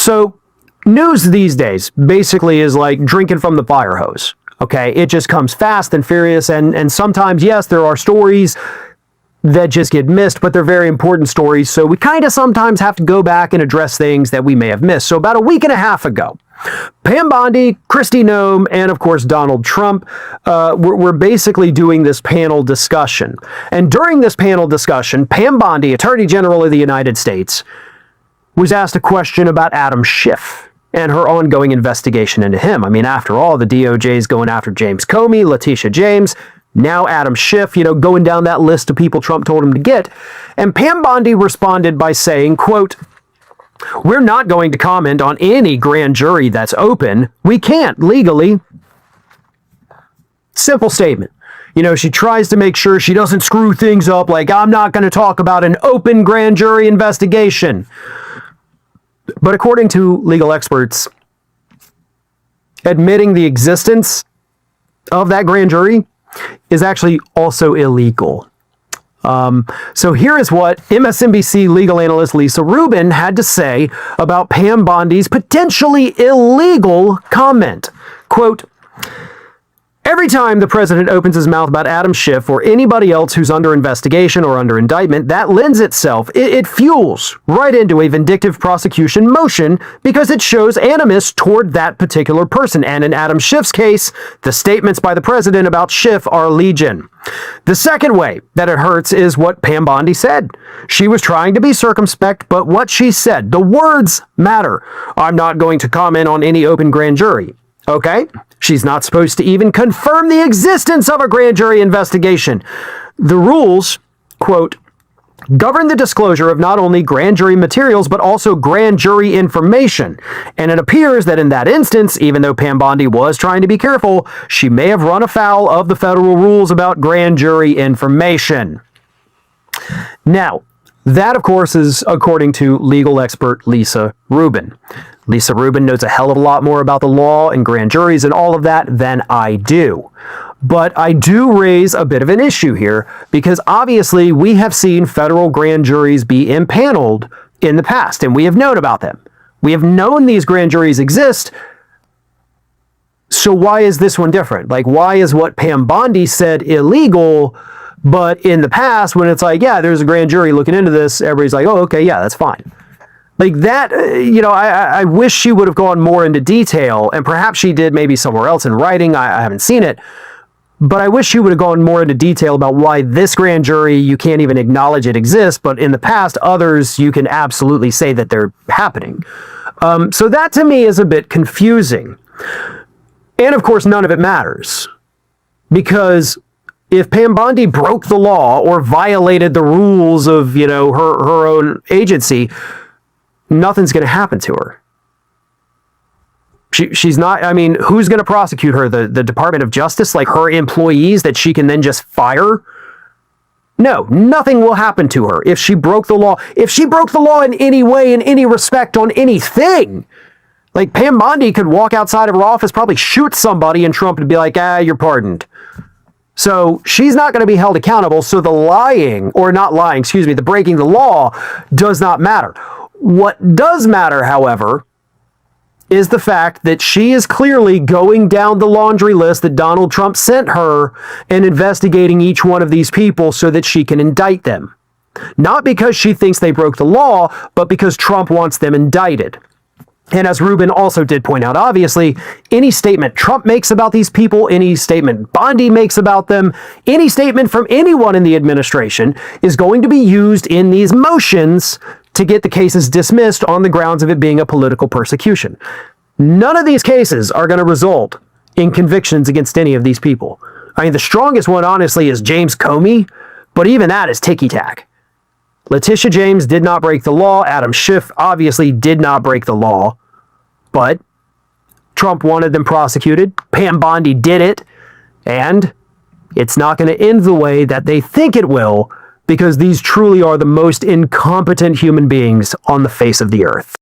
So news these days basically is like drinking from the fire hose. Okay, it just comes fast and furious, and sometimes, yes, there are stories that just get missed, but they're very important stories, so we kind of sometimes have to go back and address things that we may have missed. So about a week and a half ago, Pam Bondi, Kristi Noem, and of course Donald Trump were basically doing this panel discussion. And during this panel discussion, Pam Bondi, Attorney General of the United States, was asked a question about Adam Schiff and her ongoing investigation into him. I mean, after all, the DOJ is going after James Comey, Letitia James, now Adam Schiff, going down that list of people Trump told him to get. And Pam Bondi responded by saying, quote, "We're not going to comment on any grand jury that's open. We can't legally." Simple statement. She tries to make sure she doesn't screw things up, like, I'm not going to talk about an open grand jury investigation. But according to legal experts, admitting the existence of that grand jury is actually also illegal. So here is what MSNBC legal analyst Lisa Rubin had to say about Pam Bondi's potentially illegal comment. Quote, "Every time the president opens his mouth about Adam Schiff or anybody else who's under investigation or under indictment, that lends itself, it fuels right into a vindictive prosecution motion because it shows animus toward that particular person. And in Adam Schiff's case, the statements by the president about Schiff are legion. The second way that it hurts is what Pam Bondi said. She was trying to be circumspect, but what she said, the words matter. I'm not going to comment on any open grand jury. Okay? She's not supposed to even confirm the existence of a grand jury investigation. The rules, quote, govern the disclosure of not only grand jury materials, but also grand jury information. And it appears that in that instance, even though Pam Bondi was trying to be careful, she may have run afoul of the federal rules about grand jury information." Now, that, of course, is according to legal expert Lisa Rubin. Lisa Rubin knows a hell of a lot more about the law and grand juries and all of that than I do. But I do raise a bit of an issue here because obviously we have seen federal grand juries be impaneled in the past, and we have known about them. We have known these grand juries exist. So why is this one different? Like, why is what Pam Bondi said illegal, but in the past, when it's like, yeah, there's a grand jury looking into this, everybody's like, oh, okay, yeah, that's fine. Like that, I wish she would have gone more into detail, and perhaps she did maybe somewhere else in writing. I haven't seen it. But I wish she would have gone more into detail about why this grand jury, you can't even acknowledge it exists, but in the past, others, you can absolutely say that they're happening. So that to me is a bit confusing. And of course, none of it matters. Because if Pam Bondi broke the law or violated the rules of, her own agency, nothing's going to happen to her. She's not, who's going to prosecute her? The Department of Justice, like her employees that she can then just fire? No, nothing will happen to her if she broke the law. If she broke the law in any way, in any respect, on anything, like Pam Bondi could walk outside of her office, probably shoot somebody, and Trump would be like, you're pardoned. So she's not going to be held accountable. So the the breaking the law does not matter. What does matter, however, is the fact that she is clearly going down the laundry list that Donald Trump sent her and investigating each one of these people so that she can indict them. Not because she thinks they broke the law, but because Trump wants them indicted. And as Rubin also did point out, obviously, any statement Trump makes about these people, any statement Bondi makes about them, any statement from anyone in the administration is going to be used in these motions to get the cases dismissed on the grounds of it being a political persecution. None of these cases are going to result in convictions against any of these people. The strongest one, honestly, is James Comey, but even that is ticky-tack. Letitia James did not break the law. Adam Schiff obviously did not break the law, but Trump wanted them prosecuted. Pam Bondi did it, and it's not going to end the way that they think it will, because these truly are the most incompetent human beings on the face of the earth.